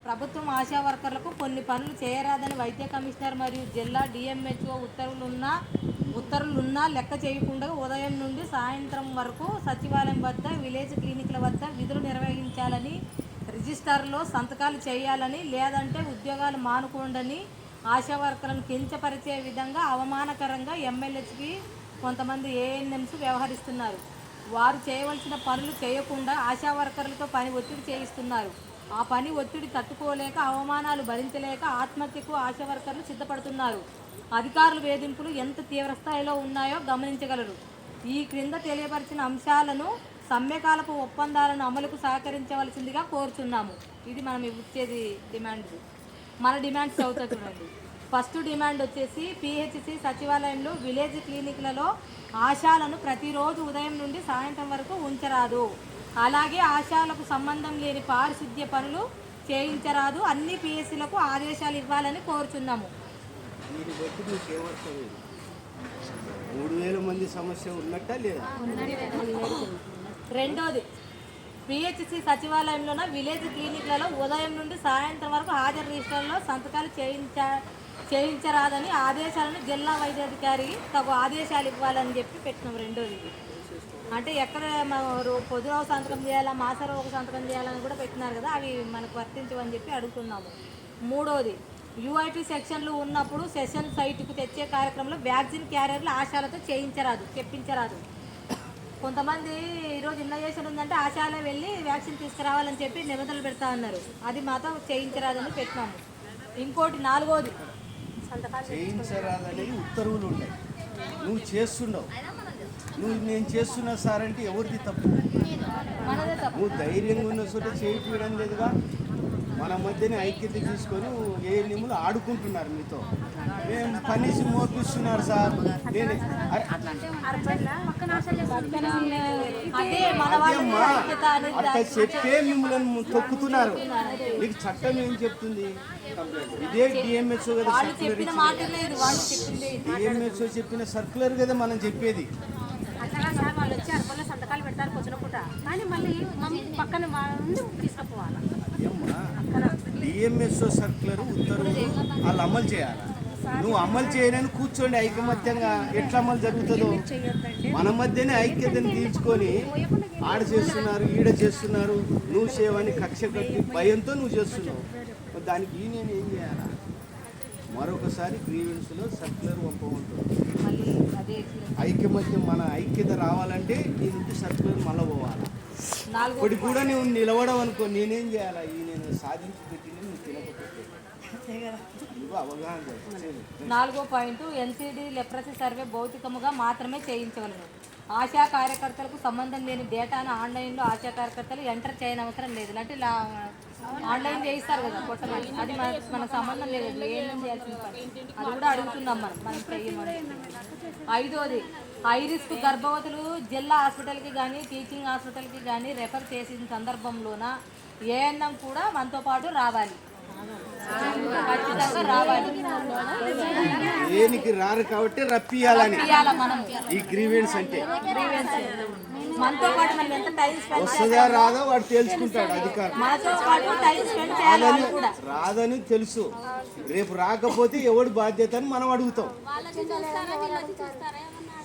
ప్రభుత్వం ఆశా వర్కర్లకు కొన్ని పనులు చేయరాదని వైద్య కమిషనర్ మరియు జిల్లా డిఎంహెచ్ఓ ఉత్తర్వులున్నా లెక్క చేయకుండా ఉదయం నుండి సాయంత్రం వరకు సచివాలయం వద్ద విలేజ్ క్లినిక్ల వద్ద విధులు నిర్వహించాలని, రిజిస్టర్లో సంతకాలు చేయాలని, లేదంటే ఉద్యోగాలు మానుకోండని ఆశా వర్కర్లను కించపరిచే విధంగా అవమానకరంగా ఎమ్మెల్యేకి కొంతమంది ఏఎన్ఎంస్ వ్యవహరిస్తున్నారు. వారు చేయవలసిన పనులు చేయకుండా ఆశా వర్కర్లతో పని ఒత్తిడి చేయిస్తున్నారు. ఆ పని ఒత్తిడి తట్టుకోలేక, అవమానాలు భరించలేక ఆత్మహత్యకు ఆశా వర్కర్లు సిద్ధపడుతున్నారు. అధికారుల వేధింపులు ఎంత తీవ్రస్థాయిలో ఉన్నాయో గమనించగలరు. ఈ క్రింద తెలియపరిచిన అంశాలను సమ్మెకాలపు ఒప్పందాలను అమలుకు సహకరించవలసిందిగా కోరుచున్నాము. ఇది మనం ఇచ్చేది డిమాండ్. మన డిమాండ్స్ అవుతా చూడండి. ఫస్ట్ డిమాండ్ వచ్చేసి పిహెచ్సి సచివాలయంలో విలేజ్ క్లినిక్లలో ఆశాలను ప్రతిరోజు ఉదయం నుండి సాయంత్రం వరకు ఉంచరాదు. అలాగే ఆశాలకు సంబంధం లేని పారిశుద్ధ్య పనులు చేయించరాదు. అన్ని పిహెచ్సిలకు ఆదేశాలు ఇవ్వాలని కోరుచున్నాము. 3000 మంది సమస్య ఉన్నట్టా లేదా? రెండోది, పిహెచ్సి సచివాలయంలోన విలేజ్ క్లినిక్లలో ఉదయం నుండి సాయంత్రం వరకు హాజరు రిజిస్టర్లో సంతకాలు చేయించరాదని ఆదేశాలను జిల్లా వైద్యాధికారి తగు ఆదేశాలు ఇవ్వాలని చెప్పి పెట్టినాం. రెండోది అంటే ఎక్కడ పొద్దున సంతకం చేయాలా, మాసర ఒక సంతకం చేయాలని కూడా పెట్టినారు కదా, అవి మనకు వర్తించవని చెప్పి అడుగుతున్నాము. మూడోది, యూఐటీ సెక్షన్లు ఉన్నప్పుడు సెషన్ సైట్కు తెచ్చే కార్యక్రమంలో వ్యాక్సిన్ క్యారియర్లు ఆశాలతో చెప్పించరాదు. కొంతమంది ఈరోజు ఇన్నోవేషన్ ఉందంటే ఆశాలే వెళ్ళి వ్యాక్సిన్ తీసుకురావాలని చెప్పి నిబంధనలు పెడతా ఉన్నారు. అది మాత్రం చేయించరాదని పెట్టినాము. ఇంకోటి నాలుగోది, చేయించరాదని ఉత్తర్వులు ఉన్నాయి. నువ్వు చేస్తున్నావు, నేను చేస్తున్నా సార్ అంటే ఎవరిది తప్పు? నువ్వు ధైర్యంగా ఉన్న చోట చేయడం లేదుగా. మన మధ్యనే ఐక్యత తీసుకొని ఏ నియములు ఆడుకుంటున్నారు మీతో. మేము పనిసి మోపిస్తున్నారు సార్. అట్లా చెప్పే మిమ్మల్ని తొక్కుతున్నారు. నీకు చట్టం ఏం చెప్తుంది? ఇదే డిఎంహెచ్ఓ కదా సర్క్యులర్ ఇచ్చింది. డిఎంహెచ్ఓ చెప్పిన సర్క్యులర్ కదా మనం చెప్పేది. వాళ్ళు వచ్చి అర్బన్లో సంతకాలు పెడతారు పొద్దునపూట, కానీ మళ్ళీ పక్కన తీసుకుపోవాలి. డిఎంహెచ్ఓ సర్క్యులర్ ఉత్తర్వులు వాళ్ళు అమలు చేయాలి. నువ్వు అమలు చేయనని కూర్చోండి. ఐకమత్యంగా ఎట్లా అమలు జరుగుతుందో మన మధ్యనే ఐక్యతను తీర్చుకొని ఆడ చేస్తున్నారు, ఈడ చేస్తున్నారు, నువ్వు సేవని కక్ష కట్టి భయంతో నువ్వు చేస్తున్నావు. దానికి నేను ఏం చేయాలా? మరొకసారి గ్రీవెన్స్లో సర్క్యులర్ పంపమంటుంది. ఐకమత్యం మన ఐక్యత రావాలంటే నీ నుంచి సర్క్యులర్ మళ్ళీ పోవాలి. ఇప్పటి కూడా నువ్వు నిలవడం అనుకో, నేనేం చేయాలా? నేను సాధించి పెట్టి నువ్వు తినకపోతే అవగాహన. 4వ పాయింట్, ఎన్సిడి లెప్రసీ సర్వే భౌతికముగా మాత్రమే చేయించవలను. ఆశా కార్యకర్తలకు సంబంధం లేని డేటాను ఆన్లైన్లో ఆశా కార్యకర్తలు ఎంటర్ చేయనవసరం లేదు. అంటే ఆన్లైన్ చేయిస్తారు కదా కొట్టమని, అది మనకు సంబంధం లేదు. ఏం చేయాల్సిన పని అది కూడా అడుగుతున్నాం మనం చెయ్యమని. 5వది, హై రిస్క్ గర్భవతులు జిల్లా హాస్పిటల్కి కానీ టీచింగ్ హాస్పిటల్కి కానీ రెఫర్ చేసిన సందర్భంలోన ఏఎన్ఎం కూడా మనతో పాటు రావాలి. ఖచ్చితంగా రావాలి. దేనికి రారు కాబట్టి రప్పియాలని ఈ గ్రీవెన్స్ అంటే మనతో పాటు మనం ఎంత టైం స్పెండ్ వస్తుందా రాదో వాడు తెలుసుకుంటాడు అధికారులు. మనతో పాటు టైం స్పెండ్ చేయాలి. రాదని తెలుసు, రేపు రాకపోతే ఎవడు బాధ్యత అని మనం అడుగుతాం.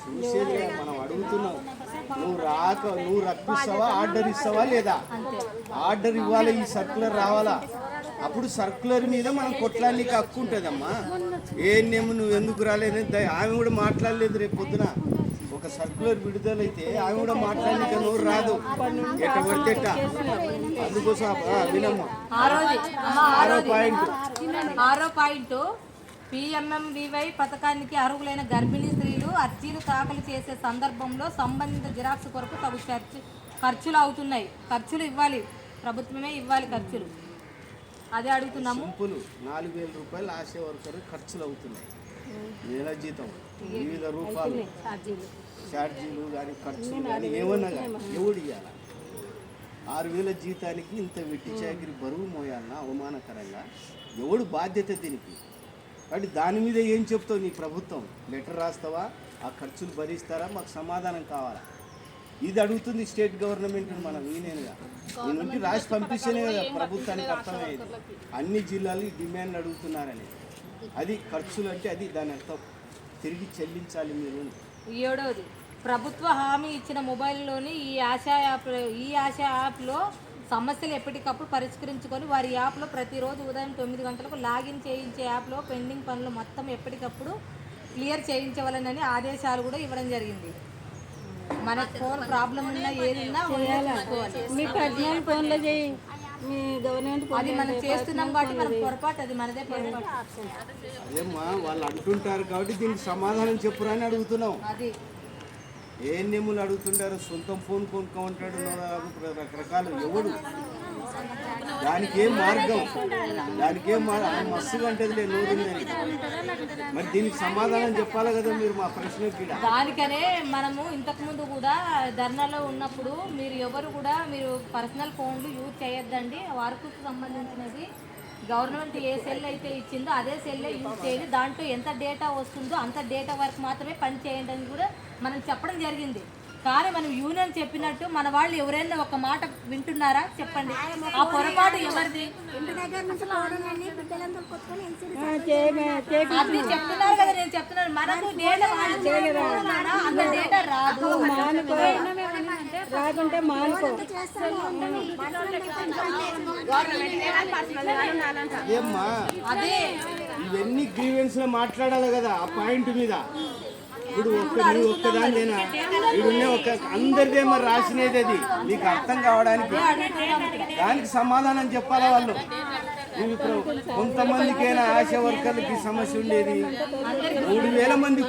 చూసేది మనం అడుగుతున్నాం. నువ్వు రప్పిస్తావా, ఆర్డర్ ఇస్తావా లేదా? ఆర్డర్ ఇవ్వాలి, ఈ సర్క్యులర్ రావాలా. అప్పుడు సర్క్యులర్ మీద మనం కొట్లాడడానికి హక్కు ఉంటుందమ్మా. ఏనేమో నువ్వు ఎందుకు రాలేదని ఆమె కూడా మాట్లాడలేదు. రేపు పొద్దున ఒక సర్క్యులర్ విడుదలైతే ఆమె కూడా మాట్లాడలేక నోరు రాదు, ఎట్ట పడితే ఎట్ట. అందుకోసం వినమ్మా. 6వ పాయింట్, పిఎంఎంవివై పథకానికి అర్హులైన గర్భిణీ స్త్రీలు అర్జీలు దాఖలు చేసే సందర్భంలో సంబంధిత జిరాక్స్ కొరకు తగు ఖర్చులు అవుతున్నాయి. ఖర్చులు ఇవ్వాలి, ప్రభుత్వమే ఇవ్వాలి ఖర్చులు. అదే అడుగుతున్నాము. 4000 రూపాయలు ఆశా వర్కర్ ఖర్చులు అవుతున్నాయి. నెల జీతం, వివిధ రూపాయలు ఛార్జీలు కానీ ఖర్చులు కానీ ఏమన్నా కానీ ఎవడు ఇవ్వాల? 6000 జీతానికి ఇంత వెట్టి చాకిరి బరువు మోయాలన్నా అవమానకరంగా. ఎవడు బాధ్యత దీనికి? కాబట్టి దాని మీద ఏం చెప్తావు? నీ ప్రభుత్వం లెటర్ రాస్తావా? ఆ ఖర్చులు భరిస్తారా? మాకు సమాధానం కావాలా. ఇది అడుగుతుంది స్టేట్ గవర్నమెంట్ మనం ఈయనగా ఈ నుండి రాసి పంపిస్తేనే కదా ప్రభుత్వానికి అర్థమయ్యేది అన్ని జిల్లాలు ఈ డిమాండ్ అడుగుతున్నారని. అది ఖర్చులు అంటే అది దాని అర్థం తిరిగి చెల్లించాలి మీరు. 7వది ప్రభుత్వ హామీ ఇచ్చిన మొబైల్లోని ఈ ఆశా యాప్లో సమస్యలు ఎప్పటికప్పుడు పరిష్కరించుకొని వారి యాప్లో ప్రతిరోజు ఉదయం 9 గంటలకు లాగిన్ చేయించే యాప్లో పెండింగ్ పనులు మొత్తం ఎప్పటికప్పుడు క్లియర్ చేయించవాలని ఆదేశాలు కూడా ఇవ్వడం జరిగింది. మన ఫోన్ ప్రాబ్లం ఉన్నా ఏదున్నా మీ పర్సనల్ ఫోన్లో చేయి, మీ గవర్నమెంట్ అది మనం చేస్తున్నాం కాబట్టి మనం పొరపాటు, అది మనదే పొరపాటు. అదేమ్మా వాళ్ళు అంటుంటారు కాబట్టి దీనికి సమాధానం చెప్పురా అని అడుగుతున్నాం. అది ఏఎన్ఎంలు అడుగుతుంటారు, సొంతం ఫోన్ కొనుక్కోమంటాడు రకరకాలు. ఎవడు దానికి ఏం మార్గం, దానికి ఏం మస్తుగా అంటది నోరుందని. మరి దీనికి సమాధానం చెప్పాలి కదా మీరు మా ప్రశ్నకి. దానికనే మనము ఇంతకుముందు కూడా ధర్నాలో ఉన్నప్పుడు మీరు ఎవరు కూడా మీరు పర్సనల్ ఫోన్లు యూజ్ చేయొద్దండి, వర్క్కు సంబంధించినది గవర్నమెంట్ ఏ సెల్ అయితే ఇచ్చిందో అదే సెల్లే యూజ్ చేయాలి, దాంట్లో ఎంత డేటా వస్తుందో అంత డేటా వరకు మాత్రమే పని చేయండి అని కూడా మనం చెప్పడం జరిగింది. కానీ మనం యూనియన్ చెప్పినట్టు మన వాళ్ళు ఎవరైనా ఒక మాట వింటున్నారా చెప్పండి? ఆ పొరపాటు ఎవరిది? అది చెప్తున్నారు కదా, నేను చెప్తున్నాను మనకు డేటా అంత డేటా రాదు. రాకుంటే మానుకో. ఏమ్మా అదే ఇవన్నీ గ్రీవెన్స్ లో మాట్లాడాలి కదా ఆ పాయింట్ మీద. ఇప్పుడు ఒక్కదానిదేనా ఇడున్నే అందరిదే మరి రాసినది అది మీకు అర్థం కావడానికి. దానికి సమాధానం చెప్పాలా వాళ్ళు. ఇప్పుడు కొంతమందికైనా ఆశా వర్కర్లకి సమస్య ఉండేది, 3,000 మంది